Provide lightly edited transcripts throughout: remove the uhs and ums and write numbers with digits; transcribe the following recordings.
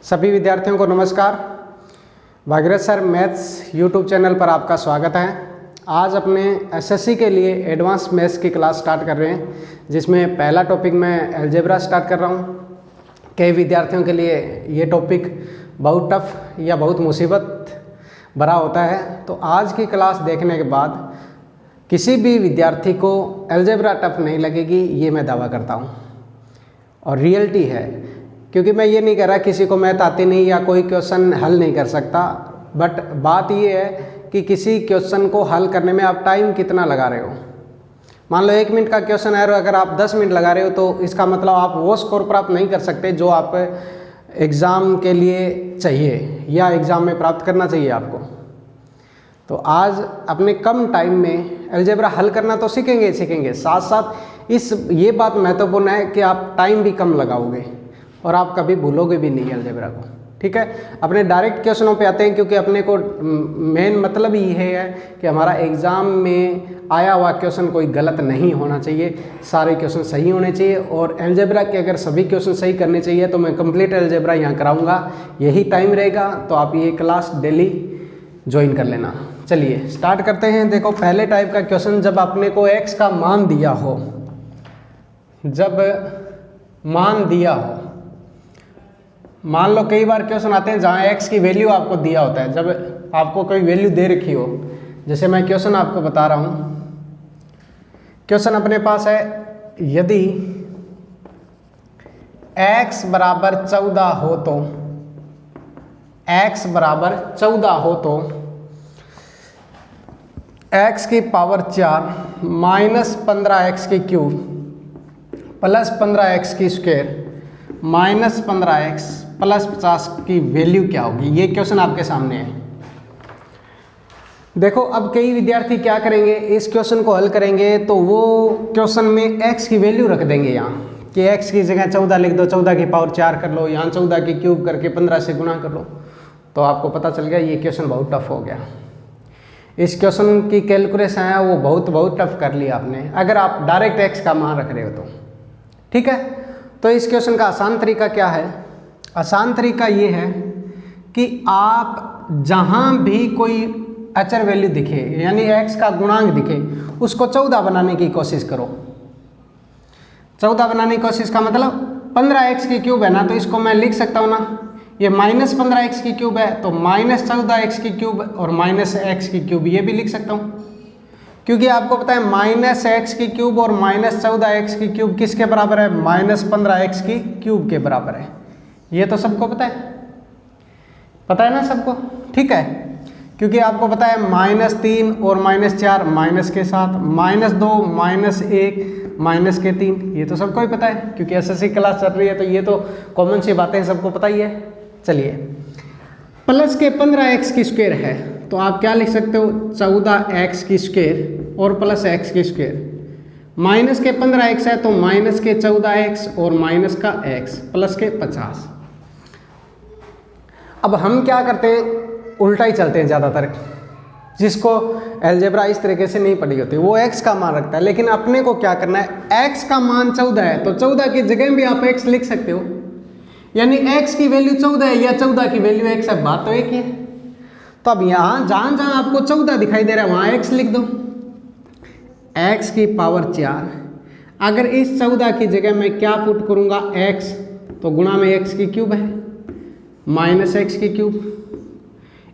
सभी विद्यार्थियों को नमस्कार। Bhagirath sir maths YouTube channel पर आपका स्वागत है। आज अपने एसएससी के लिए एडवांस मैथ्स की क्लास स्टार्ट कर रहे हैं, जिसमें पहला टॉपिक मैं अलजेब्रा स्टार्ट कर रहा हूं। कई विद्यार्थियों के लिए ये टॉपिक बहुत टफ या बहुत मुसीबत भरा होता है, तो आज की क्लास देखने के बाद किसी भी विद्यार्थी को अलजेब्रा टफ नहीं लगेगी, ये मैं दावा करता हूँ और रियलिटी है। क्योंकि मैं ये नहीं कह रहा किसी को मैथ आती नहीं या कोई क्वेश्चन हल नहीं कर सकता, बट बात ये है कि किसी क्वेश्चन को हल करने में आप टाइम कितना लगा रहे हो। मान लो 1 मिनट का क्वेश्चन है और अगर आप 10 मिनट लगा रहे हो तो इसका मतलब आप वो स्कोर प्राप्त नहीं कर सकते जो आप एग्ज़ाम के लिए चाहिए या एग्ज़ाम में प्राप्त करना चाहिए आपको। तो आज अपने कम टाइम में अलजेब्रा हल करना तो सीखेंगे, साथ साथ ये बात महत्वपूर्ण है कि आप टाइम भी कम लगाओगे और आप कभी भूलोगे भी नहीं अलजेब्रा को। ठीक है, अपने डायरेक्ट क्वेश्चनों पे आते हैं, क्योंकि अपने को मेन मतलब ये है कि हमारा एग्ज़ाम में आया हुआ क्वेश्चन कोई गलत नहीं होना चाहिए, सारे क्वेश्चन सही होने चाहिए। और अलजेब्रा के अगर सभी क्वेश्चन सही करने चाहिए तो मैं कंप्लीट अलजेब्रा यहाँ कराऊंगा, यही टाइम रहेगा। तो आप ये क्लास डेली ज्वाइन कर लेना। चलिए स्टार्ट करते हैं। देखो, पहले टाइप का क्वेश्चन, जब अपने को x का मान दिया हो, जब मान दिया हो, मान लो कई बार क्वेश्चन आते हैं जहाँ x की वैल्यू आपको दिया होता है, जब आपको कोई वैल्यू दे रखी हो। जैसे मैं क्वेश्चन आपको बता रहा हूँ, क्वेश्चन अपने पास है, यदि x बराबर 14 हो तो x बराबर 14 हो तो x की पावर 4 माइनस 15x की क्यूब प्लस 15x की स्क्वायर माइनस 15x प्लस 50 की वैल्यू क्या होगी। ये क्वेश्चन आपके सामने है। देखो, अब कई विद्यार्थी क्या करेंगे, इस क्वेश्चन को हल करेंगे तो वो क्वेश्चन में x की वैल्यू रख देंगे यहाँ कि x की जगह 14 लिख दो, 14 की पावर 4 कर लो, यहाँ 14 की क्यूब करके 15 से गुना कर लो। तो आपको पता चल गया ये क्वेश्चन बहुत टफ हो गया। इस क्वेश्चन की कैलकुलेशन है वो बहुत टफ कर लिया आपने, अगर आप डायरेक्ट x का मान रख रहे हो तो। ठीक है, तो इस क्वेश्चन का आसान तरीका क्या है? आसान तरीका ये है कि आप जहाँ भी कोई अचर वैल्यू दिखे, यानी x का गुणांक दिखे, उसको 14 बनाने की कोशिश करो। 14 बनाने की कोशिश का मतलब 15x की क्यूब है ना, तो इसको मैं लिख सकता हूँ ना, ये माइनस 15x की क्यूब है तो माइनस 14x की क्यूब और माइनस x की क्यूब, ये भी लिख सकता हूँ। क्योंकि आपको पता है माइनस x की क्यूब और माइनस 14x की क्यूब किसके बराबर है? माइनस 15x की क्यूब के बराबर है। ये तो सबको पता है ना सबको? ठीक है, क्योंकि आपको पता है माइनस 3 और माइनस 4 माइनस के साथ, माइनस 2 माइनस 1 माइनस के 3, ये तो सबको ही पता है क्योंकि एसएससी क्लास चल रही है, तो ये तो कॉमन सी बातें सबको पता ही है। चलिए, प्लस के 15x की स्क्वायर है तो आप क्या लिख सकते हो? 14x की स्क्वायर और प्लस x की स्क्वायर। माइनस के 15x है तो माइनस के 14x और माइनस का x प्लस के 50। अब हम क्या करते हैं, उल्टा ही चलते हैं ज़्यादातर। जिसको अलजेब्रा इस तरीके से नहीं पढ़ी होती वो x का मान रखता है, लेकिन अपने को क्या करना है, x का मान 14 है तो 14 की जगह भी आप x लिख सकते हो, यानी x की वैल्यू 14 है या 14 की वैल्यू x है, बात तो एक ही है। तो अब यहाँ जहाँ जहाँ आपको 14 दिखाई दे रहा है वहाँ x लिख दो, x की पावर 4। अगर इस 14 की जगह मैं क्या पुट करूँगा, x, तो गुणा में x की क्यूब है माइनस x की क्यूब।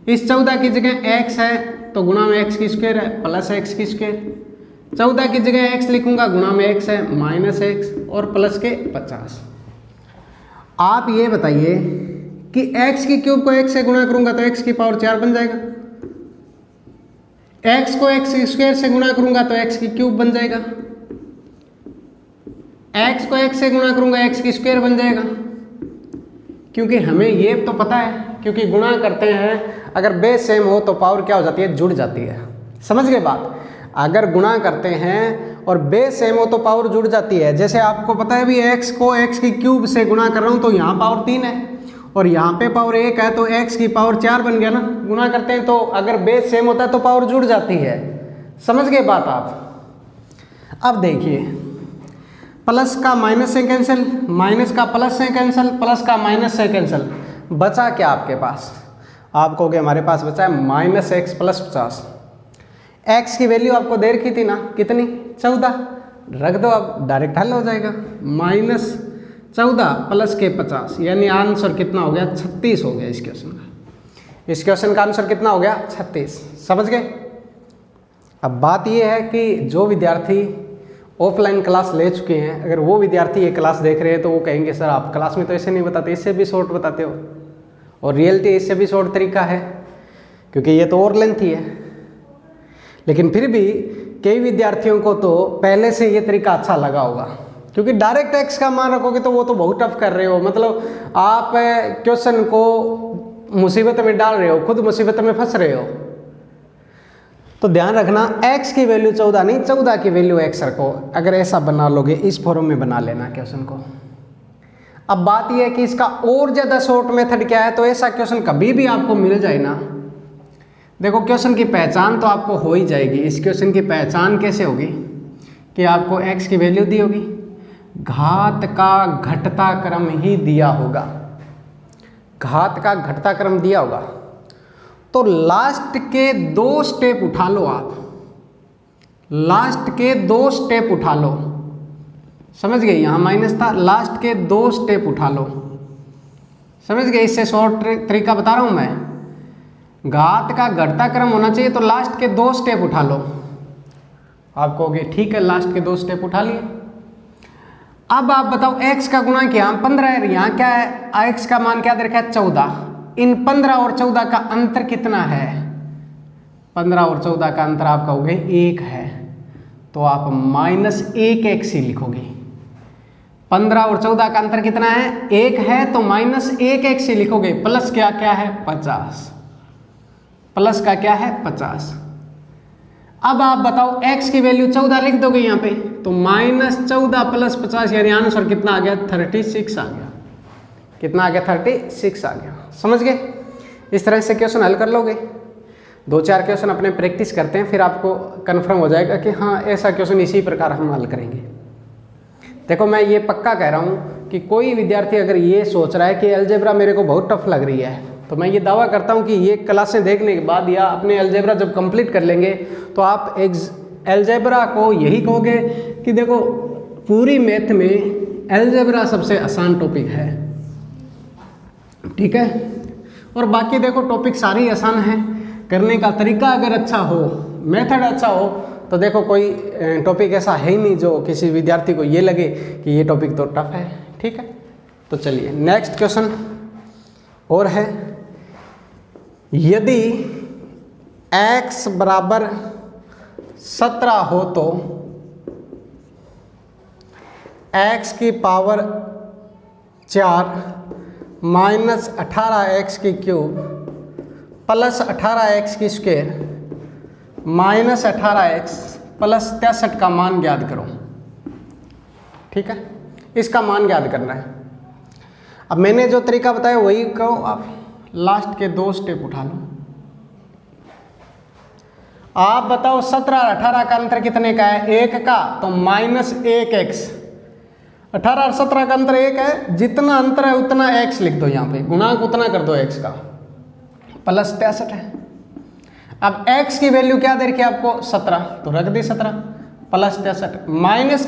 इस 14 की जगह x है तो गुणा में x की स्क्वायर है प्लस x की स्क्वायर। 14 की जगह x लिखूँगा, गुणा में x है माइनस x और प्लस के 50। आप ये बताइए कि x की क्यूब को x से गुणा करूंगा तो x की पावर 4 बन जाएगा, x को x स्क्वायर से गुणा करूंगा तो x की क्यूब बन जाएगा, x को x से गुणा करूंगा x की स्क्वायर बन जाएगा। क्योंकि हमें ये तो पता है, क्योंकि गुणा करते हैं अगर बेस सेम हो तो पावर क्या हो जाती है, जुड़ जाती है। समझ गए बात? अगर गुणा करते हैं और बेस सेम हो तो पावर जुड़ जाती है। जैसे आपको पता है भी x को x की क्यूब से गुणा कर रहा हूँ तो यहाँ पावर 3 है और यहाँ पे पावर 1 है तो x की पावर 4 बन गया ना। गुणा करते हैं तो अगर बेस सेम होता है तो पावर जुड़ जाती है। समझ गए बात आप? अब देखिए, प्लस का माइनस से कैंसिल, माइनस का प्लस से कैंसिल, प्लस का माइनस से कैंसिल, बचा क्या आपके पास? आप कहोगे हमारे पास बचा है -x + 50। x की वैल्यू आपको दे रखी थी ना, कितनी? 14। रख दो, अब डायरेक्ट हल हो जाएगा। -14 + के 50 यानी आंसर कितना हो गया? 36 हो गया इस क्वेश्चन का। इस क्वेश्चन का आंसर कितना हो गया? 36। समझ गए? अब बात यह है कि जो विद्यार्थी ऑफलाइन क्लास ले चुके हैं, अगर वो विद्यार्थी ये क्लास देख रहे हैं तो वो कहेंगे सर आप क्लास में तो ऐसे नहीं बताते, इससे भी शॉर्ट बताते हो, और रियलिटी इससे भी शॉर्ट तरीका है क्योंकि ये तो और लेंथी है। लेकिन फिर भी कई विद्यार्थियों को तो पहले से ये तरीका अच्छा लगा होगा, क्योंकि डायरेक्ट x का मान रखोगे तो वो तो बहुत टफ कर रहे हो, मतलब आप क्वेश्चन को मुसीबत में डाल रहे हो, खुद मुसीबत में फंस रहे हो। तो ध्यान रखना x की वैल्यू 14 नहीं, 14 की वैल्यू x रखो। अगर ऐसा बना लोगे, इस फॉर्म में बना लेना क्वेश्चन को। अब बात यह है कि इसका और ज़्यादा शॉर्ट मेथड क्या है, तो ऐसा क्वेश्चन कभी भी आपको मिल जाए ना, देखो क्वेश्चन की पहचान तो आपको हो ही जाएगी। इस क्वेश्चन की पहचान कैसे होगी कि आपको x की वैल्यू दी होगी, घात का घटता क्रम ही दिया होगा, घात का घटता क्रम दिया होगा। तो लास्ट के 2 स्टेप उठा लो आप, लास्ट के 2 स्टेप उठा लो। समझ गए? यहाँ माइनस था, लास्ट के 2 स्टेप उठा लो। समझ गए? इससे शॉर्ट तरीका बता रहा हूँ मैं। घात का घटता क्रम होना चाहिए तो लास्ट के 2 स्टेप उठा लो। आप कहोगे ठीक है, लास्ट के 2 स्टेप उठा लिए। अब आप बताओ x का गुणांक यहाँ 15 है, यहाँ क्या है? x का मान क्या दे रखा है? 14। इन 15 और 14 का अंतर कितना है? 15 और 14 का अंतर आप कहोगे 1 है, तो आप -1x ही लिखोगे। 15 और 14 का अंतर कितना है? 1 है, तो -1x ही लिखोगे। प्लस क्या क्या है? 50। प्लस का क्या है? 50। अब आप बताओ x की वैल्यू 14 लिख दोगे यहाँ पे, तो -14 + 50 यानी आंसर कितना आ गया? 36 आ गया। कितना आ गया? 36 आ गया। समझ गए? इस तरह से क्वेश्चन हल कर लोगे। 2-4 क्वेश्चन अपने प्रैक्टिस करते हैं, फिर आपको कन्फर्म हो जाएगा कि हाँ ऐसा क्वेश्चन इसी प्रकार हम हल करेंगे। देखो मैं ये पक्का कह रहा हूँ कि कोई विद्यार्थी अगर ये सोच रहा है कि अलजेब्रा मेरे को बहुत टफ लग रही है, तो मैं ये दावा करता हूँ कि ये क्लासें देखने के बाद या अपने अलजेब्रा जब कंप्लीट कर लेंगे तो आप अलजेब्रा को यही कहोगे कि देखो पूरी मैथ में अलजेब्रा सबसे आसान टॉपिक है। ठीक है? और बाकी देखो टॉपिक सारे ही आसान हैं, करने का तरीका अगर अच्छा हो, मेथड अच्छा हो, तो देखो कोई टॉपिक ऐसा है ही नहीं जो किसी विद्यार्थी को ये लगे कि ये टॉपिक तो टफ है। ठीक है? तो चलिए नेक्स्ट क्वेश्चन और है, यदि x बराबर 17 हो तो x की पावर 4 माइनस 18x की क्यूब प्लस 18x की स्क्वायर माइनस 18x प्लस 63 का मान ज्ञात करो। ठीक है? इसका मान ज्ञात करना है। अब मैंने जो तरीका बताया वही करो आप, लास्ट के 2 स्टेप उठा लो। आप बताओ 17 और 18 का अंतर कितने का है? 1 का, तो -1x। 18 और 17 का अंतर 1 है, जितना अंतर है उतना x लिख दो, यहाँ पे गुणांक उतना कर दो x का, प्लस 63 है। अब x की वैल्यू क्या दे रखी है आपको? 17, तो रख दी 17 प्लस 63, माइनस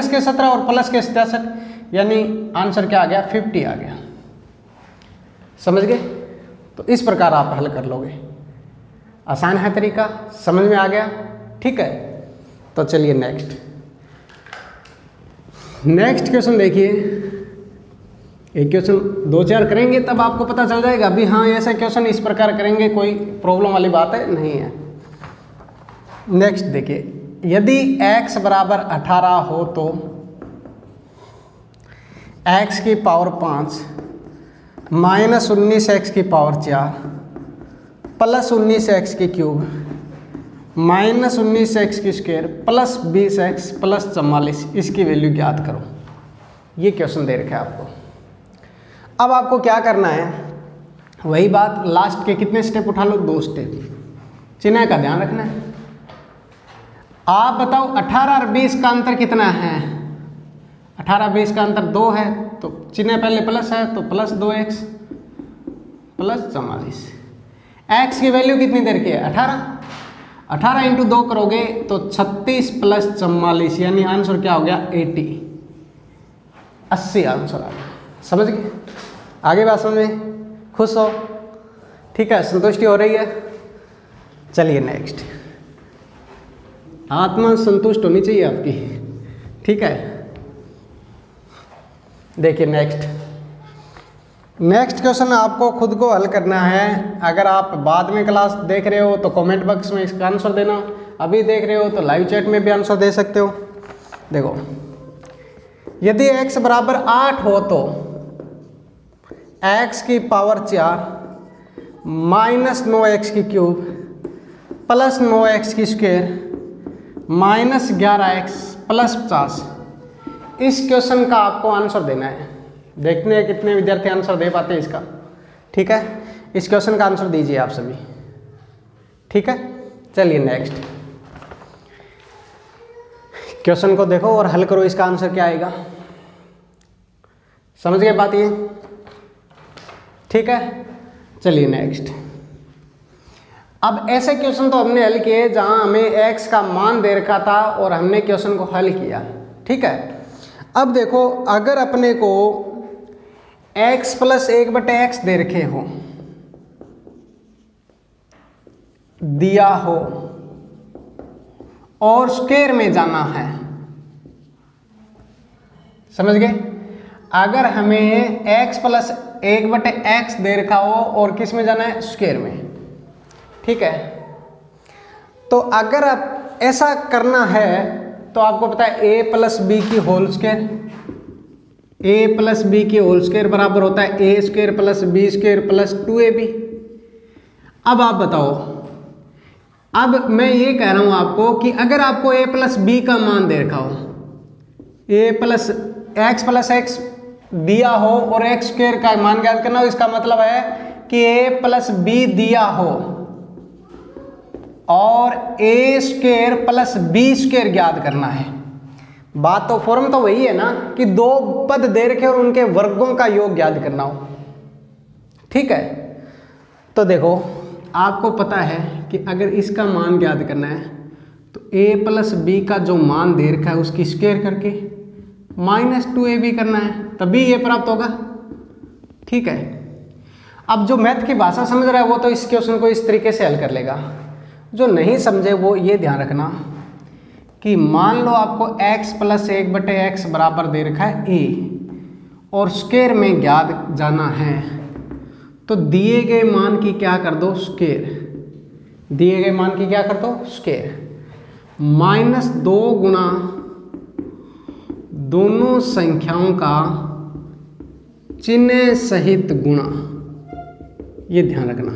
के 17 और प्लस के 63 यानी आंसर क्या आ गया? 50 आ गया। समझ गए? तो इस प्रकार आप हल कर लोगे। आसान है तरीका, समझ में आ गया? ठीक है? तो चलिए नेक्स्ट क्वेश्चन देखिए। एक क्वेश्चन 2-4 करेंगे तब आपको पता चल जाएगा अभी हाँ ऐसा क्वेश्चन इस प्रकार करेंगे, कोई प्रॉब्लम वाली बात है नहीं है। नेक्स्ट देखिए, यदि x बराबर 18 हो तो x की पावर 5 माइनस 19x की पावर 4 प्लस 19x की क्यूब माइनस 19x की स्क्वायर प्लस 20x प्लस 44, इसकी वैल्यू ज्ञात करो। ये क्वेश्चन दे रखा है आपको। अब आपको क्या करना है? वही बात, लास्ट के कितने स्टेप उठा लो? 2 स्टेप। चिन्ह का ध्यान रखना है। आप बताओ 18 और 20 का अंतर कितना है? 18 20 का अंतर 2 है, तो चिन्ह पहले प्लस है तो प्लस 2x प्लस 44। x की वैल्यू कितनी देर की है 18। 18 इंटू 2 करोगे तो 36 प्लस 44 यानी आंसर क्या हो गया 80 आंसर आ गया। समझ गए? आगे बात समझ में? खुश हो? ठीक है, संतुष्टि हो रही है? चलिए नेक्स्ट। आत्मा संतुष्ट होनी चाहिए आपकी। ठीक है, देखिए नेक्स्ट क्वेश्चन आपको खुद को हल करना है। अगर आप बाद में क्लास देख रहे हो तो कमेंट बॉक्स में इसका आंसर देना, अभी देख रहे हो तो लाइव चैट में भी आंसर दे सकते हो। देखो, यदि x बराबर 8 हो तो x की पावर 4 माइनस 9x की क्यूब प्लस 9x की स्क्वायर माइनस 11x प्लस 50, इस क्वेश्चन का आपको आंसर देना है। देखते हैं कितने विद्यार्थी आंसर दे पाते हैं इसका। ठीक है, इस क्वेश्चन का आंसर दीजिए आप सभी। ठीक है, चलिए नेक्स्ट क्वेश्चन को देखो और हल करो, इसका आंसर क्या आएगा। समझ गए बात ये? ठीक है, चलिए नेक्स्ट। अब ऐसे क्वेश्चन तो हमने हल किए जहां हमें x का मान दे रखा था और हमने क्वेश्चन को हल किया। ठीक है, अब देखो, अगर अपने को x प्लस 1/x दे रखे हो, दिया हो और स्क्वायर में जाना है। समझ गए? अगर हमें x प्लस 1/x दे रखा हो और किस में जाना है स्क्वायर में। ठीक है, तो अगर आप ऐसा करना है तो आपको पता है a प्लस बी की whole square, a plus B की होल स्क्वायर बराबर होता है a square plus B square plus 2ab। अब आप बताओ, अब मैं ये कह रहा हूं आपको कि अगर आपको a प्लस बी का मान दे रखा हो, a plus x plus x दिया हो और x स्क्वायर का मान ज्ञात करना हो, इसका मतलब है कि a प्लस बी दिया हो और a square plus B square ज्ञात करना है। बात तो फॉर्म तो वही है ना कि दो पद दे रखे और उनके वर्गों का योग ज्ञात करना हो। ठीक है, तो देखो, आपको पता है कि अगर इसका मान ज्ञात करना है तो a प्लस बी का जो मान दे रखा है उसकी स्क्वायर करके माइनस 2ab करना है, तभी ये प्राप्त होगा। ठीक है, अब जो मैथ की भाषा समझ रहा है वो तो इस क्वेश्चन को इस तरीके से हल कर लेगा। जो नहीं समझे वो ये ध्यान रखना कि मान लो आपको x प्लस 1/x बराबर दे रखा है a और स्क्वायर में ज्ञात जाना है, तो दिए गए मान की क्या कर दो स्क्वायर, दिए गए मान की क्या कर दो स्क्वायर, माइनस 2 गुना दोनों संख्याओं का चिन्ह सहित गुणा। ये ध्यान रखना,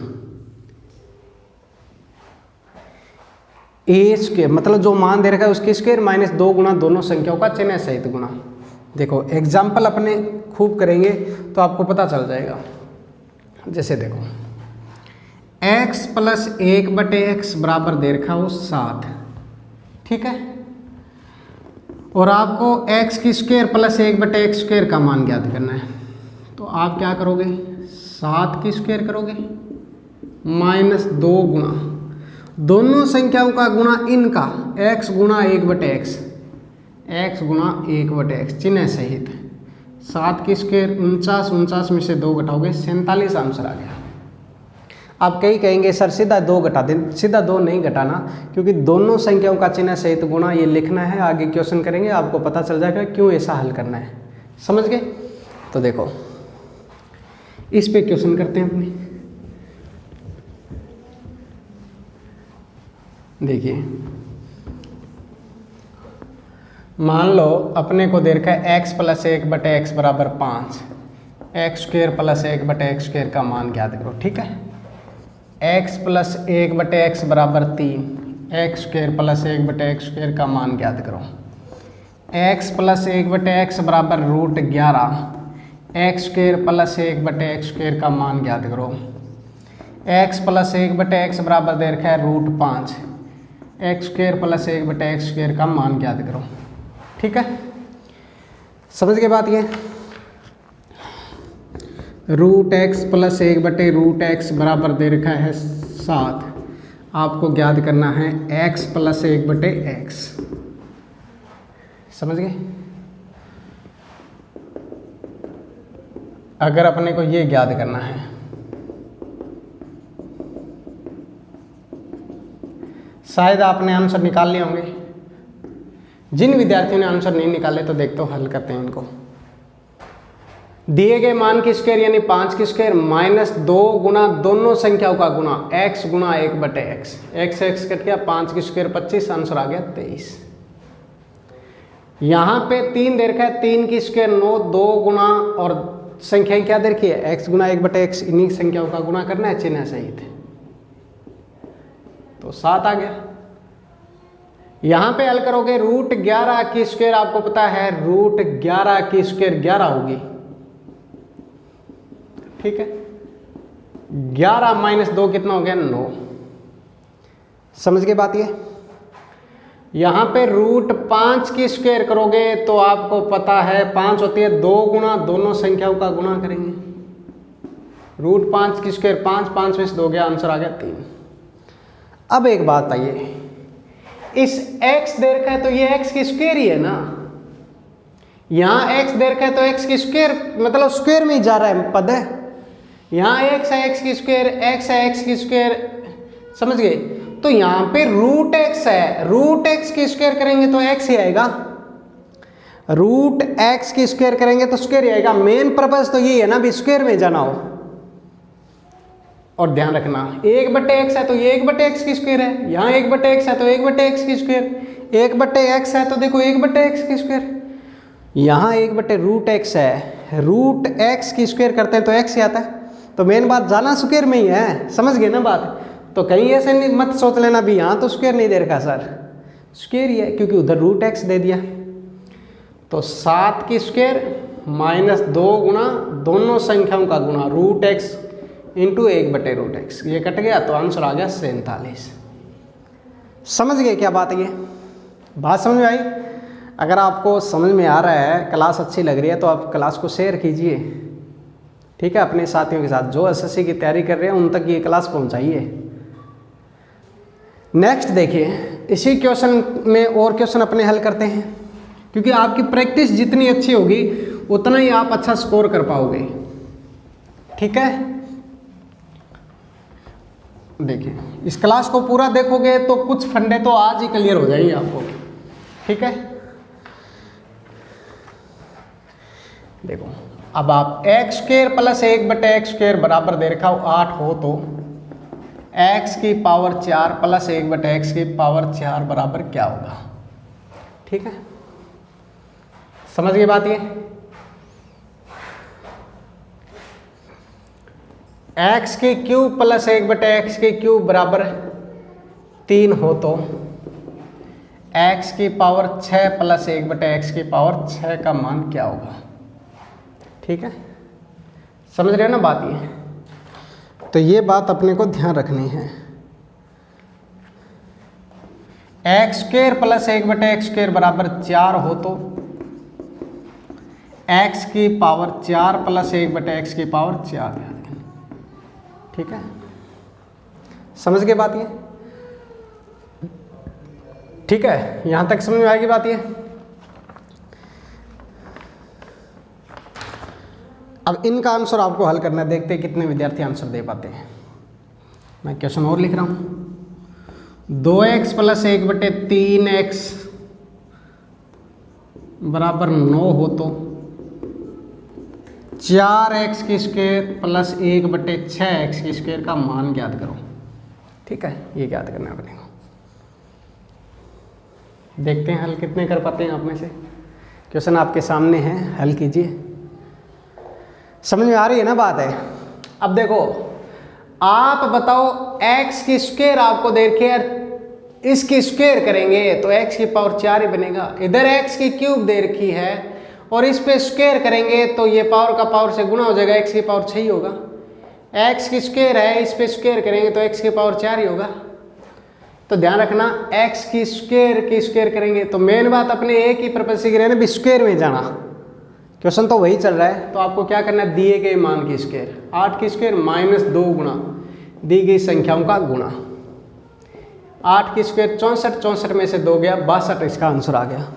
ए स्क्वायर मतलब जो मान दे रखा है उसकी स्क्वायर माइनस 2 गुना दोनों संख्याओं का चिन्ह सहित गुणा। देखो एग्जाम्पल अपने खूब करेंगे तो आपको पता चल जाएगा। जैसे देखो, x प्लस 1/x बराबर दे रखा हो 7। ठीक है, और आपको x की स्क्वायर प्लस 1/x स्क्वायर का मान ज्ञात करना है, तो आप क्या करोगे 7 की स्क्वायर करोगे माइनस 2 गुना दोनों संख्याओं का गुणा इनका x गुना 1/x, x गुना 1/x चिन्ह सहित 7 की स्क्वायर 49 में से 2 घटाओगे 47 आंसर आ गया। आप कई कहेंगे सर सीधा 2 घटा दें, सीधा 2 नहीं घटाना, क्योंकि दोनों संख्याओं का चिन्ह सहित गुणा ये लिखना है। आगे क्वेश्चन करेंगे आपको पता चल जाएगा क्यों ऐसा हल करना है। समझ गए? तो देखो इस पे क्वेश्चन करते हैं अपने। देखिए, मान लो अपने को दे रखा है x प्लस 1/x बराबर 5, x square plus 1/x square का मान ज्ञात करो। ठीक है, x प्लस 1/x बराबर 3, x square plus 1/x square का मान ज्ञात करो। x प्लस 1/x बराबर √11, x square plus 1/x square का मान ज्ञात करो। x प्लस 1/x बराबर दे रखा है √5, x square plus 1/x square का मान ज्ञात करो। ठीक है, समझ के बात ये? रूट एक्स प्लस 1/√x बराबर दे रखा है 7। आपको ज्ञात करना है x प्लस 1/x। समझ गए? अगर अपने को ये ज्ञात करना है, शायद आपने आंसर निकाल लिए होंगे। जिन विद्यार्थियों ने आंसर नहीं निकाले तो देखते हो हल करते हैं इनको। दिए गए मान की स्क्वायर यानी 5 की स्क्वायर माइनस 2 गुना दोनों संख्याओं का गुना x गुना 1/x। x कट गया, 5 की स्क्वायर 25, आंसर आ गया 23। यहां पे 3 दे रखा है, 3 की स्क्वायर 9, 2 गुना और संख्याएं क्या दे रखी है x गुना 1/x। इन्हीं संख्याओं का गुना करना है चिन्ह सहित, तो 7 आ गया। यहां पे हल करोगे √11 की स्क्वायर, आपको पता है √11 की स्क्वायर 11 होगी। ठीक है, 11 माइनस 2 कितना हो गया 9। समझ गए बात? ये यहां पे √5 की स्क्वायर करोगे तो आपको पता है 5 होती है, 2 गुना दोनों संख्याओं का गुना करेंगे। √5 की स्क्वायर 5, 5 में से 2 गया, आंसर आ गया 3। अब एक बात आइए, इस x दे रखा है तो ये x की स्क्वायर ही है ना। यहां x दे रखा है तो x की स्क्वायर मतलब स्क्वायर में ही जा रहा है पद है। यहां x है x की स्क्वायर, x है x की स्क्वायर। समझ गए? तो यहां पे √x है, √x की स्क्वायर करेंगे तो x ही आएगा। √x की स्क्वायर करेंगे तो स्क्वायर ही आएगा। मेन पर्पस तो ये है ना भी स्क्वायर में जाना हो। और ध्यान रखना 1/x है तो ये 1/x की स्क्वायर है, यहाँ 1/x है तो 1/x की स्क्वायर, 1/x है तो देखो 1/x की स्क्वायर, यहाँ 1/√x है, √x की स्क्वायर करते हैं तो x ही आता है। तो मेन बात जाना स्क्वायर में ही है। समझ गए ना बात? तो कहीं ऐसे नहीं मत सोच लेना भी यहाँ तो स्क्वायर नहीं दे रखा सर, स्क्वायर ही है क्योंकि उधर √x दे दिया। तो 7 की स्क्वायर माइनस 2 गुना दोनों संख्याओं का गुना √x इंटू 1/√x, ये कट गया तो आंसर आ गया 47। समझ गए क्या बात है? ये बात समझ में आई? अगर आपको समझ में आ रहा है, क्लास अच्छी लग रही है तो आप क्लास को शेयर कीजिए। ठीक है, अपने साथियों के साथ जो एसएससी की तैयारी कर रहे हैं उन तक ये क्लास पहुंचाइए। नेक्स्ट देखिए, इसी क्वेश्चन में और क्वेश्चन अपने हल करते हैं, क्योंकि आपकी प्रैक्टिस जितनी अच्छी होगी उतना ही आप अच्छा स्कोर कर पाओगे। ठीक है, देखिए इस क्लास को पूरा देखोगे तो कुछ फंडे तो आज ही क्लियर हो जाएंगे आपको। ठीक है, देखो अब आप x² प्लस 1/x² बराबर दे रखा हो 8 हो तो x की पावर 4 प्लस 1/x की पावर 4 बराबर क्या होगा? ठीक है, समझ गए बात? ये x की क्यूब प्लस 1/x की क्यूब बराबर 3 हो तो x की पावर 6 प्लस 1/x की पावर 6 का मान क्या होगा? ठीक है, समझ रहे हो ना बात? ये तो ये बात अपने को ध्यान रखनी है। x² प्लस 1/x² बराबर 4 हो तो x की पावर 4 प्लस 1/x की पावर 4। ठीक है, समझ गए बात? ये ठीक है, यहां तक समझ में आएगी बात? ये अब इनका आंसर आपको हल करना है, देखते हैं कितने विद्यार्थी आंसर दे पाते हैं। मैं क्वेश्चन और लिख रहा हूं। 2x प्लस 1/3x बराबर 9 हो तो 4x की स्क्वायर प्लस 1/6x की स्क्वायर का मान ज्ञात करो। ठीक है, ये ज्ञात करना है अपने को। देखते हैं हल कितने कर पाते हैं आप में से। क्वेश्चन आपके सामने है, हल कीजिए। समझ में आ रही है ना बात? है अब देखो, आप बताओ x की स्क्वायर आपको दे रखी है, इसकी स्क्वायर करेंगे तो x की पावर 4 ही बनेगा। इधर x की क्यूब दे रखी है और इस पे स्क्वायर करेंगे तो ये पावर का पावर से गुना हो जाएगा, x की पावर 6 ही होगा। x की स्क्वायर है, इस पे स्क्वायर करेंगे तो x की पावर 4 ही होगा। तो ध्यान रखना x की स्क्वायर करेंगे तो मेन बात अपने एक ही पर्पज से स्क्वायर में जाना, क्वेश्चन तो वही चल रहा है। तो आपको क्या करना है, दिए गए मान की स्क्वायर, 8 की स्क्वायर माइनस 2 गुणा दी गई संख्याओं का गुणा। 8 की स्क्वायर 64, 64 में से 2 गया 62, इसका आंसर आ गया।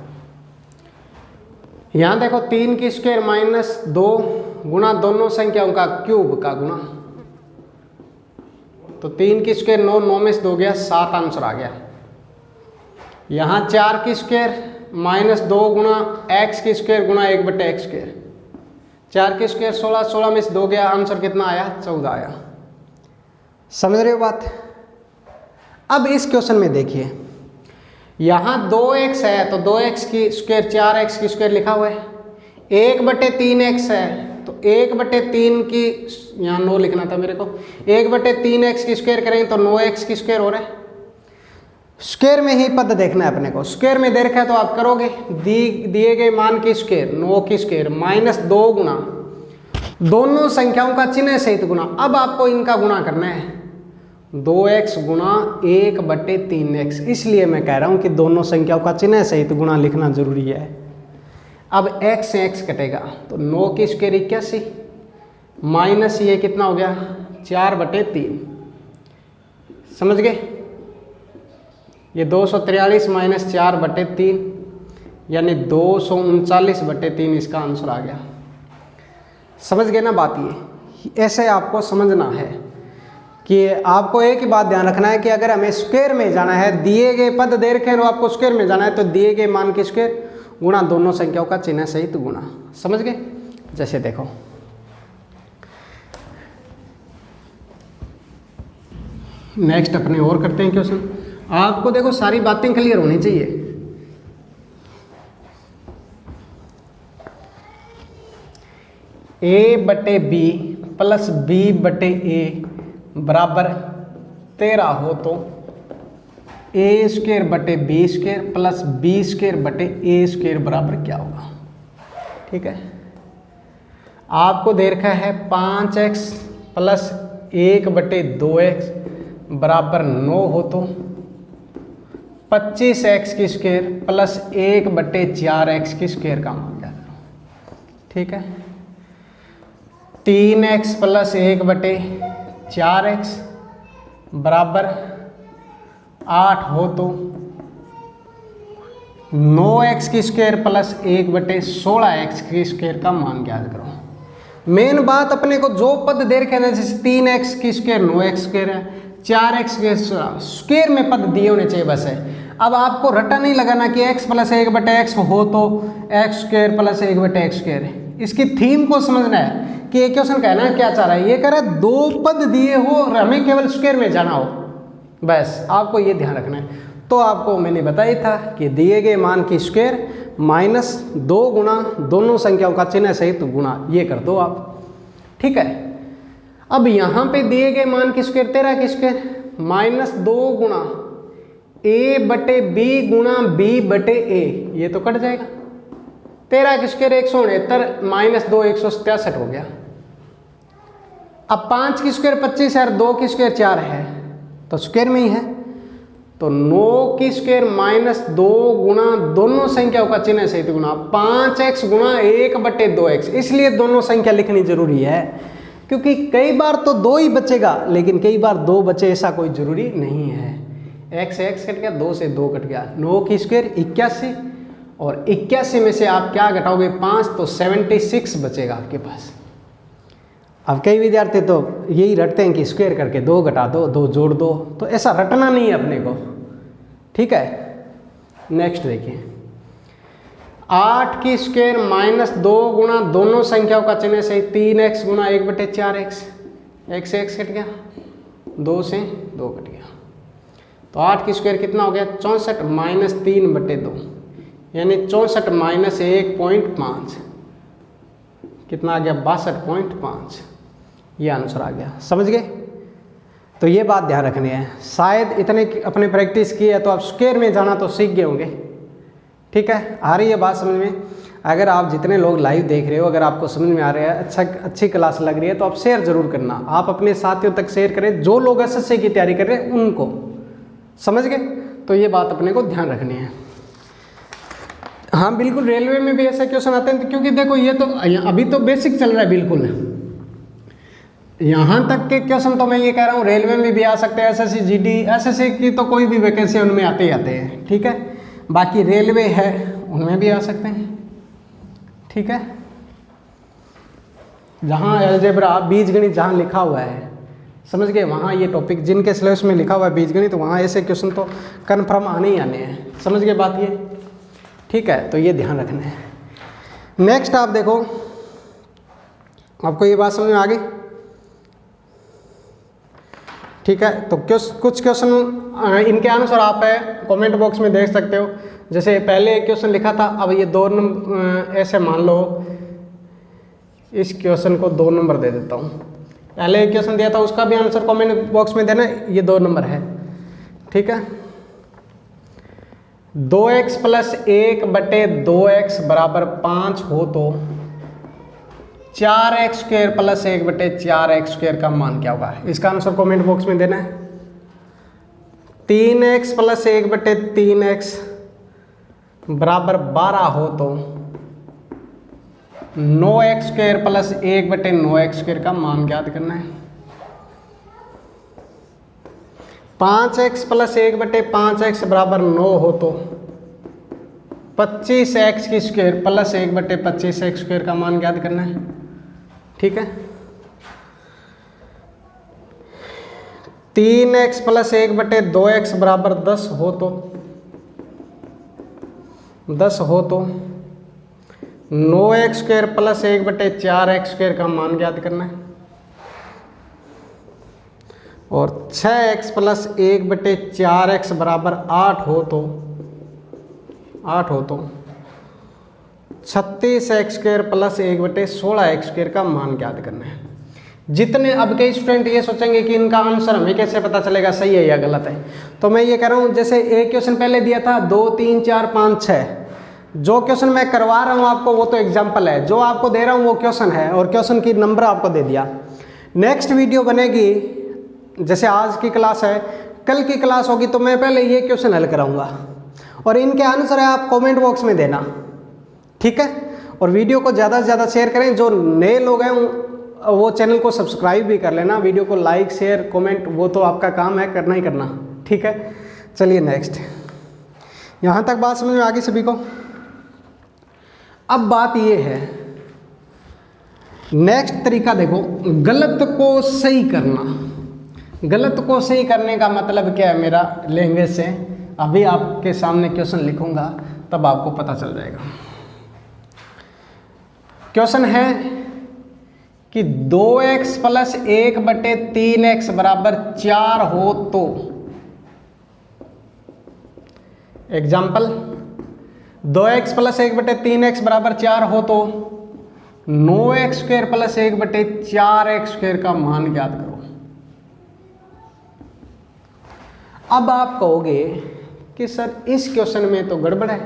यहां देखो 3 की स्क्वायर माइनस 2 गुणा दोनों संख्याओं का क्यूब का गुणा, तो 3 की स्क्वायर 9, 9 में से 2 गया 7, आंसर आ गया। यहां 4 की स्क्वायर माइनस 2 गुणा एक्स की स्क्वायर गुणा 1/x स्क्वायर, 4 की स्क्वायर 16, 16 में से 2 गया, आंसर कितना आया, 14 आया। समझ रहे हो बात। अब इस क्वेश्चन में देखिए, यहां 2x है तो 2x की स्क्वायर 4x की स्क्वायर लिखा हुआ है, 1/3x है तो 1/3 की, यहाँ 9 लिखना था मेरे को, 1/3x की स्क्वायर करेंगे तो 9x की स्क्वायर हो रहा है। स्क्वायर में ही पद देखना है अपने को, स्क्वायर में दे रखा है तो आप करोगे, दिए गए मान की स्क्वायर 9 की स्क्वायर माइनस 2 गुणा दोनों संख्याओं का चिन्ह सहित गुणा। अब आपको इनका गुणा करना है, 2x गुणा 1/3x, इसलिए मैं कह रहा हूं कि दोनों संख्याओं का चिन्ह सहित गुणा लिखना जरूरी है। अब x से x कटेगा तो 9 की स्क्वायर 81 माइनस ये कितना हो गया 4/3, समझ गए। ये 243 माइनस 4/3 यानी 239/3, इसका आंसर आ गया। समझ गए ना बात। ये ऐसे आपको समझना है कि आपको एक ही बात ध्यान रखना है कि अगर हमें स्क्वायर में जाना है, दिए गए पद दे रखे हैं और आपको स्क्वायर में जाना है, तो दिए गए मान की स्क्वायर गुणा दोनों संख्याओं का चिन्ह सहित गुणा। समझ गए। जैसे देखो नेक्स्ट अपने और करते हैं क्वेश्चन। आपको देखो सारी बातें क्लियर होनी चाहिए। a/b प्लस b/a बराबर 13 हो तो a² प्लस b² बराबर क्या होगा। ठीक है, आपको दे रखा है 5x प्लस 1/2x बराबर 9 हो तो 25x² प्लस 1/4x² का मान क्या करो। ठीक है, 3x प्लस 1/4x बराबर 8 हो तो 9x² प्लस 1/16x² का मान ज्ञात करो। मेन बात अपने को जो पद दे रखे हैं, जैसे 3x² 9x² है, 4x² में पद दिए होने चाहिए बस है। अब आपको रटा नहीं लगाना कि x प्लस 1/x हो तो x² प्लस 1/x²। इसकी थीम को समझना है कि ये क्वेश्चन कहना है क्या चाह रहा है। ये कह रहा है दो पद दिए हो और हमें केवल स्क्वायर में जाना हो, बस आपको ये ध्यान रखना है। तो आपको मैंने बताया था कि दिए गए मान की स्क्वायर माइनस 2 गुणा दोनों संख्याओं का चिन्ह सहित गुणा, ये कर दो आप। ठीक है, अब यहाँ पे दिए गए मान की स्क्वायर 13 की स्क्वायर माइनस 2 गुणा a/b गुणा b/a, ये तो कट जाएगा। 13 की स्क्वायर 169 माइनस 2 167 हो गया। अब 5 की स्क्वायर 25 है और 2 की स्क्वायर 4 है तो स्क्वायर में ही है, तो 9 की स्क्वायर माइनस 2 गुणा दोनों संख्याओं का चिन्ह सहित गुणा 5x गुणा 1/2x। इसलिए दोनों संख्या लिखनी जरूरी है, क्योंकि कई बार तो 2 ही बचेगा लेकिन कई बार 2 बचे, ऐसा कोई जरूरी नहीं है। x से x कट गया, 2 से 2 कट गया, 9 की स्क्वायर 81 और 81 में से आप क्या घटाओगे 5, तो 76 बचेगा आपके पास। अब कई विद्यार्थी तो यही रटते हैं कि स्क्वायर करके 2 घटा दो, 2 जोड़ दो, तो ऐसा रटना नहीं है अपने को। ठीक है, नेक्स्ट देखिए, 8 की स्क्वायर माइनस 2 गुणा दोनों संख्याओं का चिन्ह से 3x गुणा 1/4x, x से x कट गया, 2 से 2 कट गया, तो 8 की स्क्वायर कितना हो गया 64 माइनस 3/2 यानी 64 माइनस 1.5 कितना आ गया 62.5, ये आंसर आ गया। समझ गए। तो ये बात ध्यान रखनी है। शायद इतने अपने प्रैक्टिस की है तो आप स्क्वायर में जाना तो सीख गए होंगे। ठीक है, आ रही है बात समझ में। अगर आप जितने लोग लाइव देख रहे हो, अगर आपको समझ में आ रहा है, अच्छी क्लास लग रही है, तो आप शेयर जरूर करना। आप अपने साथियों तक शेयर करें, जो लोग एसएससी की तैयारी कर रहे हैं उनको। समझ गए। तो ये बात अपने को ध्यान रखनी है। हाँ बिल्कुल, रेलवे में भी ऐसे क्वेश्चन आते हैं, क्योंकि देखो ये तो अभी तो बेसिक चल रहा है बिल्कुल। यहाँ तक के क्वेश्चन तो मैं ये कह रहा हूँ रेलवे में भी आ सकते हैं, एसएससी जीडी एसएससी की तो कोई भी वैकेंसी उनमें आते ही आते हैं, ठीक है। बाकी रेलवे है उनमें भी आ सकते हैं, ठीक है। जहाँ अलजेब्रा बीजगणित जहाँ लिखा हुआ है, समझ गए, वहाँ ये टॉपिक जिनके सिलेबस में लिखा हुआ है बीजगणित, वहाँ ऐसे क्वेश्चन तो कन्फर्म आने ही आने हैं, समझ गए बात ये, ठीक है। तो ये ध्यान रखना है। नेक्स्ट आप देखो, आपको ये बात समझ में आ गई, ठीक है। तो कुछ क्वेश्चन इनके आंसर आप कमेंट बॉक्स में देख सकते हो। जैसे पहले एक क्वेश्चन लिखा था, अब ये 2 नंबर, ऐसे मान लो इस क्वेश्चन को 2 नंबर दे देता हूँ। पहले एक क्वेश्चन दिया था, उसका भी आंसर कमेंट बॉक्स में देना, ये 2 नंबर है, ठीक है। 2x + 1/2x = 5 हो तो 4x² + 1/4x² का मान क्या होगा? इसका आंसर कमेंट बॉक्स में देना है। 3x + 1/3x = 12 हो तो 9x² + 1/9x² का मान ज्ञात करना है। 5x + 1/5x = 9 हो तो 25x² + 1/25x² का मान ज्ञात करना है, ठीक है। 3x + 1/2x = 10 हो तो 9x² + 1/4x² का मान ज्ञात करना है। और 6x + 1/4x = 8 हो तो 36x² + 1/16x² का मान ज्ञात करना है। जितने अब के स्टूडेंट ये सोचेंगे कि इनका आंसर हमें कैसे पता चलेगा सही है या गलत है, तो मैं ये कह रहा हूँ, जैसे एक क्वेश्चन पहले दिया था 2 3 4 5 6, जो क्वेश्चन मैं करवा रहा हूँ आपको वो तो एग्जाम्पल है, जो आपको दे रहा हूँ वो क्वेश्चन है, और क्वेश्चन की नंबर आपको दे दिया। नेक्स्ट वीडियो बनेगी, जैसे आज की क्लास है, कल की क्लास होगी तो मैं पहले ये क्वेश्चन हल कराऊंगा, और इनके आंसर है आप कमेंट बॉक्स में देना, ठीक है। और वीडियो को ज़्यादा से ज़्यादा शेयर करें, जो नए लोग हैं वो चैनल को सब्सक्राइब भी कर लेना, वीडियो को लाइक शेयर कमेंट वो तो आपका काम है, करना ही करना, ठीक है। चलिए नेक्स्ट, यहाँ तक बात समझ में आ गई सभी को। अब बात ये है, नेक्स्ट तरीका देखो, गलत को सही करना। गलत को सही करने का मतलब क्या है मेरा लैंग्वेज से, अभी आपके सामने क्वेश्चन लिखूंगा तब आपको पता चल जाएगा। क्वेश्चन है कि 2x + 1/3x = 4 हो तो, एग्जाम्पल 2x + 1/3x = 4 हो तो 9x² + 1/4x² का मान ज्ञात करो। अब आप कहोगे कि सर इस क्वेश्चन में तो गड़बड़ है,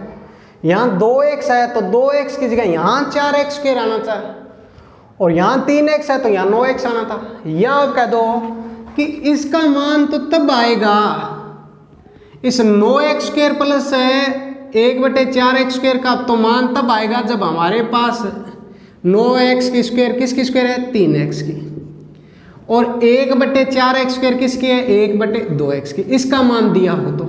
यहाँ 2x है तो 2x की जगह यहाँ 4x² आना था, और यहाँ 3x है तो यहाँ 9x आना था। या आप कह दो कि इसका मान तो तब आएगा, इस 9x² + 1/4x² का तो मान तब आएगा जब हमारे पास 9x² किसकी स्क्वायर है? 3x की, और 1/4x² किसकी है? 1/2x की। इसका मान दिया हो तो,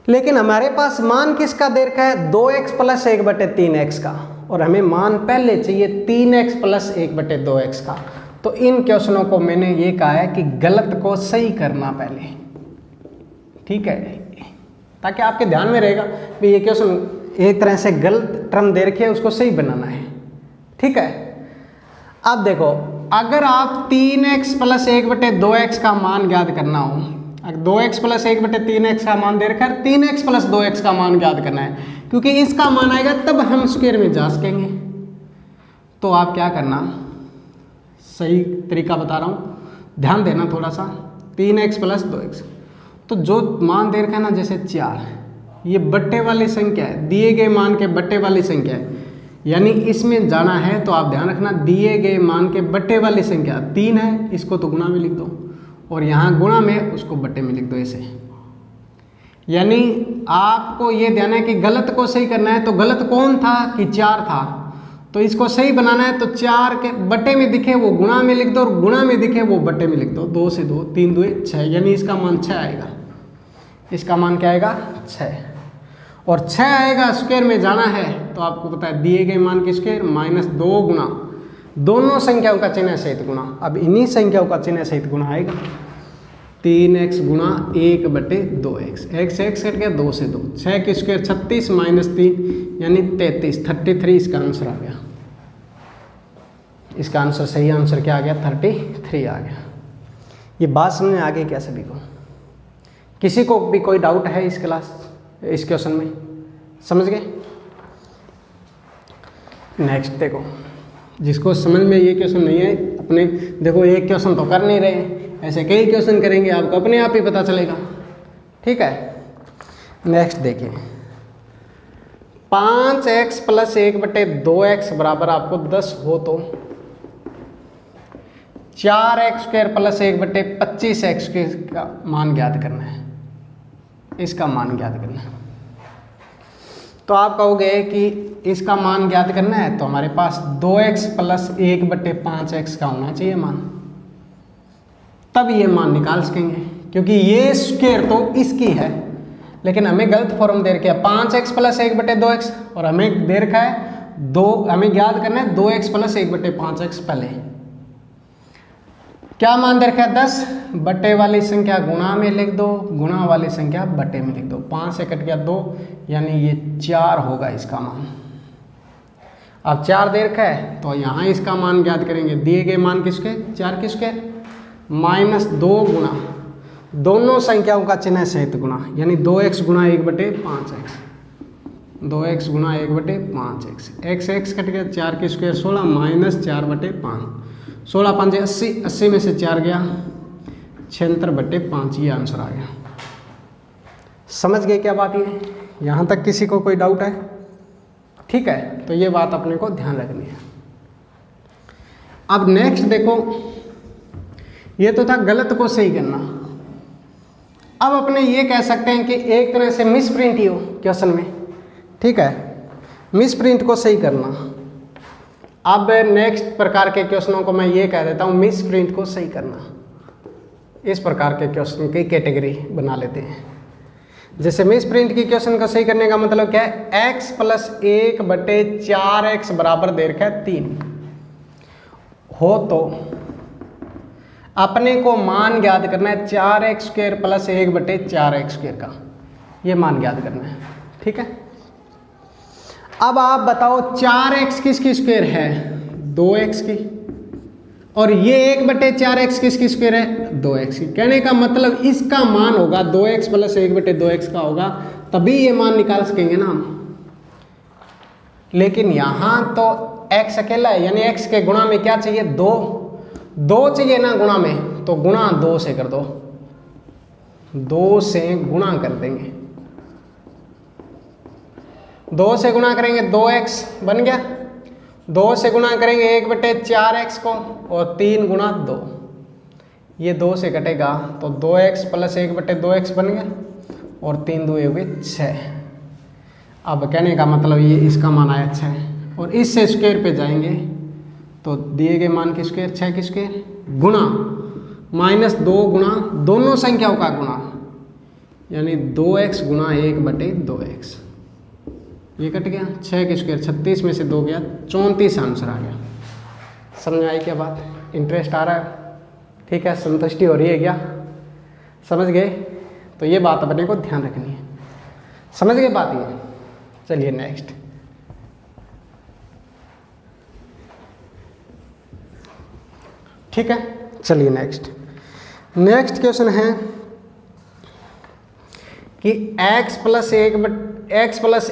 लेकिन हमारे पास मान किसका दे रखा है? 2x + 1/3x का, और हमें मान पहले चाहिए 3x + 1/2x का। तो इन क्वेश्चनों को मैंने ये कहा है कि गलत को सही करना पहले, ठीक है, ताकि आपके ध्यान में रहेगा कि ये क्वेश्चन एक तरह से गलत टर्म दे रखे है, उसको सही बनाना है, ठीक है। अब देखो, अगर आप 3x + 1/2x का मान ज्ञात करना हो, अगर 2x + 1/3x का मान दे रखा है, 3x + 2x का मान ज्ञात करना है, क्योंकि इसका मान आएगा तब हम स्क्वायर में जा सकेंगे। तो आप क्या करना, सही तरीका बता रहा हूँ, ध्यान देना थोड़ा सा। 3x + 2x, तो जो मान दे रखा है ना, जैसे 4, ये बट्टे वाली संख्या है, दिए गए मान के बट्टे वाली संख्या है, यानी इसमें जाना है तो आप ध्यान रखना, दिए गए मान के बट्टे वाली संख्या 3 है, इसको तो गुणा में लिख दो, और यहाँ गुणा में उसको बट्टे में लिख दो ऐसे। यानी आपको ये ध्यान है कि गलत को सही करना है, तो गलत कौन था कि 4 था, तो इसको सही बनाना है तो 4 के बटे में दिखे वो गुणा में लिख दो और गुणा में दिखे वो बटे में लिख दो। 2 से 2 3 2 6, यानी इसका मान 6 आएगा। इसका मान क्या आएगा 6, और 6 आएगा। स्क्वायर में जाना है तो आपको पता है दिए गए मान की स्क्वायर माइनस 2 गुना दोनों संख्याओं का चिन्ह सहित गुणा। अब इन्हीं संख्याओं का चिन्ह सहित गुणा आएगा 3x गुणा 1 बटे 2x, x कट गया 2 से 2, 6 की स्क्वायर 36 माइनस 3 यानी 33, 33 इसका आंसर आ गया। इसका आंसर सही आंसर क्या आ गया 33 आ गया। ये बात समझ में आ गई क्या सभी को? किसी को भी कोई डाउट है इस क्वेश्चन में? समझ गए? नेक्स्ट देखो, जिसको समझ में ये क्वेश्चन नहीं है अपने देखो, एक क्वेश्चन तो कर नहीं रहे, ऐसे कई क्वेश्चन करेंगे आपको अपने आप ही पता चलेगा। ठीक है, नेक्स्ट देखिए 5x प्लस 1 बटे 2x बराबर आपको 10 हो तो 4x स्क्वायर प्लस 1 बटे 25x का मान ज्ञात करना है। इसका मान ज्ञात करना है तो आप कहोगे कि इसका मान ज्ञात करना है तो हमारे पास 2x प्लस 1 बटे 5x का होना चाहिए मान, तब ये मान निकाल सकेंगे, क्योंकि ये स्क्वायर तो इसकी है लेकिन हमें गलत फॉर्म दे रखा है 5x प्लस 1 बटे 2x, और हमें दे रखा है 2, हमें ज्ञात करना है 2x प्लस 1 बटे 5x। पहले क्या मान दे रखा है 10, बटे वाली संख्या गुणा में लिख दो, गुणा वाली संख्या बटे में लिख दो। 5 से कट गया 2 यानी ये 4 होगा इसका मान। अब 4 दे रखा है तो यहाँ इसका मान ज्ञात करेंगे, दिए गए मान किसके 4 किसके माइनस 2 गुणा दोनों संख्याओं का चिन्ह सहित गुणा, यानी 2x गुणा 1 बटे 5x, 2x गुणा 1 बटे 5x, x कट गया 4 की स्क्वायर 16 माइनस 4 बटे 5, 16 5 80, 80 में से 4 गया 76 बटे 5, ये आंसर आ गया। समझ गए क्या बात ये? यहाँ तक किसी को कोई डाउट है? ठीक है, तो ये बात अपने को ध्यान रखनी है। अब नेक्स्ट देखो, ये तो था गलत को सही करना। अब अपने ये कह सकते हैं कि एक तरह से मिस प्रिंट ही हो क्वेश्चन में। ठीक है, मिस प्रिंट को सही करना। अब नेक्स्ट प्रकार के क्वेश्चनों को मैं ये कह देता हूँ मिस प्रिंट को सही करना। इस प्रकार के क्वेश्चन की कैटेगरी बना लेते हैं। जैसे मिस प्रिंट की क्वेश्चन को सही करने का मतलब क्या है, x प्लस 1 बटे 4x बराबर दे रखा है 3 हो तो अपने को मान ज्ञात करना है 4x स्क्वायर प्लस 1 बटे 4x स्क्वायर का, ये मान ज्ञात करना है। ठीक है, अब आप बताओ 4x किसकी स्क्वायर है 2x की, और ये 1 बटे 4x किसकी स्क्वायर है 2x की। कहने का मतलब इसका मान होगा 2x प्लस 1 बटे 2x का होगा, तभी ये मान निकाल सकेंगे ना हम। लेकिन यहाँ तो x अकेला है, यानी x के गुणा में क्या चाहिए 2 चाहिए ना गुणा में, तो गुणा 2 से कर दो, 2 से गुणा कर देंगे, 2 से गुणा करेंगे 2x बन गया, 2 से गुणा करेंगे 1 बटे 4x को, और 3 गुणा 2, ये 2 से कटेगा तो 2x प्लस 1 बटे 2x बन गया, और 3 2 हुए 6। अब कहने का मतलब ये इसका मान आया 6, और इससे स्क्वायर पे जाएंगे तो दिए गए मान की स्क्वायर 6 की स्क्वायर गुणा माइनस 2 गुणा दोनों संख्याओं का गुणा, यानी 2x गुणा 1 बटे 2x, ये कट गया 6 की स्क्वायर 36 में से 2 गया 34 आंसर आ गया। समझ आई क्या बात? इंटरेस्ट आ रहा है? ठीक है, संतुष्टि हो रही है क्या? समझ गए? तो ये बात अपने को ध्यान रखनी है। समझ गए बात ये? चलिए नेक्स्ट। ठीक है, चलिए नेक्स्ट क्वेश्चन है कि x प्लस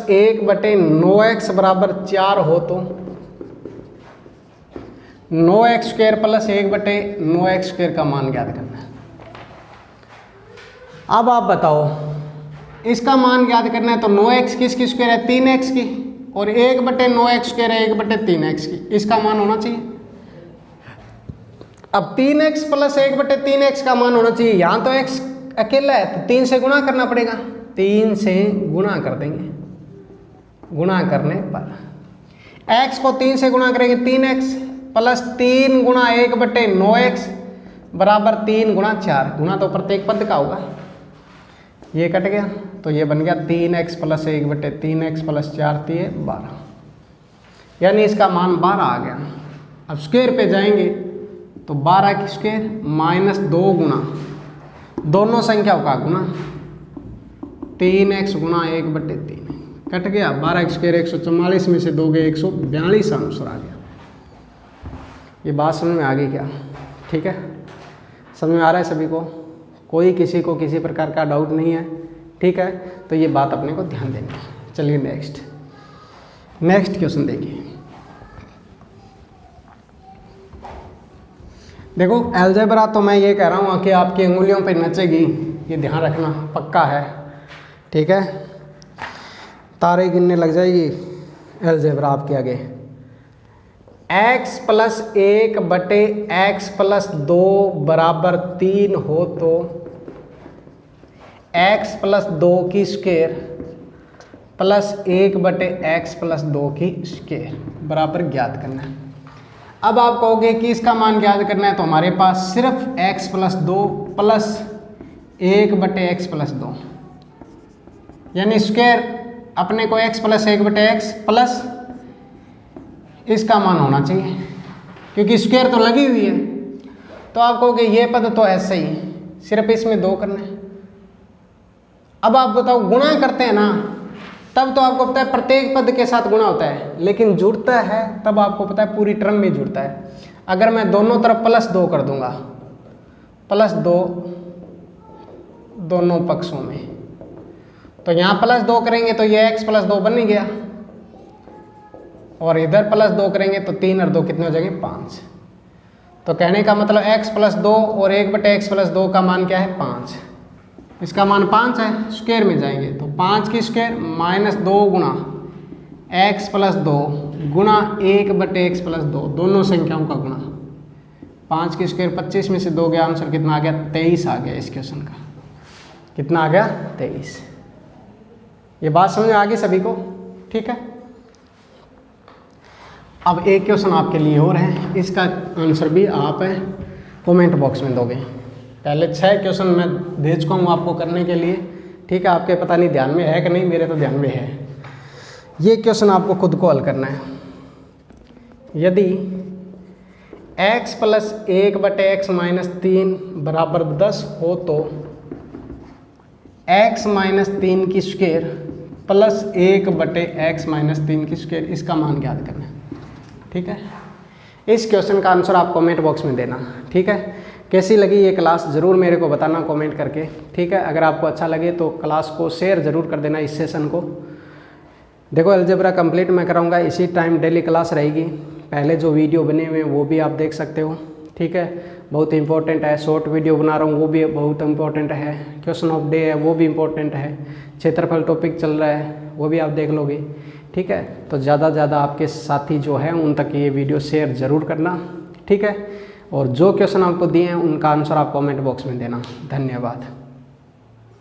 1 बटे 9x बराबर 4 हो तो 9x स्क्वायर प्लस 1 बटे 9x स्क्वायर का मान ज्ञात करना है। अब आप बताओ, इसका मान ज्ञात करना है तो 9x किसकी स्क्वायर है 3x की, और 1 बटे 9x स्क्वायर है 1 बटे 3x की, इसका मान होना चाहिए। अब 3x प्लस 1 बटे 3x का मान होना चाहिए, यहाँ तो x अकेला है तो 3 से गुणा करना पड़ेगा, 3 से गुणा कर देंगे। गुणा करने पर x को 3 से गुणा करेंगे 3x प्लस 3 गुणा 1/9x बराबर 3 गुणा 4। गुणा तो प्रत्येक पद का होगा, ये कट गया तो ये बन गया 3x प्लस 1/3x प्लस 4 3 12, यानी इसका मान 12 आ गया। अब स्क्वायर पे जाएंगे तो 12 की स्क्वायर माइनस 2 गुणा दोनों संख्याओं का गुणा 3x गुणा 1/3 कट गया। 12 की स्क्वायर 144 में से 2 गए 142 आंसर आ गया। ये बात समझ में आ गई क्या? ठीक है, समझ में आ रहा है सभी को? कोई किसी को किसी प्रकार का डाउट नहीं है? ठीक है, तो ये बात अपने को ध्यान देनी है। चलिए नेक्स्ट क्वेश्चन देखिए। देखो अलजेब्रा तो मैं ये कह रहा हूँ कि आपकी अंगुलियों पे नचेगी, ये ध्यान रखना पक्का है। ठीक है, तारे गिनने लग जाएगी अलजेब्रा आपके आगे। x प्लस 1/x प्लस 2 बराबर 3 हो तो x प्लस 2 की स्क्वायर प्लस 1/x प्लस 2 की स्क्वायर बराबर ज्ञात करना है। अब आप कहोगे कि इसका मान ज्ञात करना है, तो हमारे पास सिर्फ x plus 2 plus 1/x plus 2, यानी स्क्वायर अपने को x प्लस 1/x प्लस इसका मान होना चाहिए, क्योंकि स्क्वायर तो लगी हुई है। तो आप कहोगे ये पद तो ऐसे ही, सिर्फ इसमें 2 करने हैं। अब आप बताओ गुणा करते हैं ना, तब तो आपको पता है प्रत्येक पद के साथ गुणा होता है, लेकिन जुड़ता है तब आपको पता है पूरी टर्म में जुड़ता है। अगर मैं दोनों तरफ +2 कर दूंगा, +2 दोनों पक्षों में, तो यहाँ +2 करेंगे तो ये x प्लस 2 बन ही गया, और इधर +2 करेंगे तो 3 और 2 कितने हो जाएंगे 5। तो कहने का मतलब x प्लस 2 और 1/x प्लस 2 का मान क्या है 5। इसका मान 5 है। स्क्वायर में जाएंगे तो 5 की स्क्वायर माइनस 2 गुणा x प्लस 2 गुणा 1/x प्लस 2, दोनों संख्याओं का गुणा। 5 की स्क्वायर 25 में से 2 गया, आंसर कितना आ गया 23 आ गया इस क्वेश्चन का। कितना आ गया 23। ये बात समझ में आ गई सभी को? ठीक है, अब एक क्वेश्चन आपके लिए और है, इसका आंसर भी आप कमेंट बॉक्स में दोगे। पहले 6 क्वेश्चन मैं दे चुका हूँ आपको करने के लिए। ठीक है, आपके पता नहीं ध्यान में है कि नहीं, मेरे तो ध्यान में है। ये क्वेश्चन आपको खुद को हल करना है। यदि x प्लस 1/x माइनस 3 बराबर 10 हो तो x माइनस 3 की स्क्वायर प्लस 1/x माइनस 3 की स्क्वायर, इसका मान ज्ञात करना है। ठीक है, इस क्वेश्चन का आंसर आप कमेंट बॉक्स में देना। ठीक है, कैसी लगी ये क्लास ज़रूर मेरे को बताना कमेंट करके। ठीक है, अगर आपको अच्छा लगे तो क्लास को शेयर ज़रूर कर देना इस सेशन को। देखो अलजेब्रा कंप्लीट मैं कराऊंगा, इसी टाइम डेली क्लास रहेगी। पहले जो वीडियो बने हुए हैं वो भी आप देख सकते हो। ठीक है, बहुत इंपॉर्टेंट है। शॉर्ट वीडियो बना रहा हूँ वो भी बहुत इंपॉर्टेंट है। क्वेश्चन ऑफ डे है वो भी इंपॉर्टेंट है। क्षेत्रफल टॉपिक चल रहा है वो भी आप देख लोगे। ठीक है, तो ज़्यादा से ज़्यादा आपके साथी जो हैं उन तक ये वीडियो शेयर ज़रूर करना। ठीक है, और जो क्वेश्चन आपको दिए हैं उनका आंसर आप कमेंट बॉक्स में देना। धन्यवाद।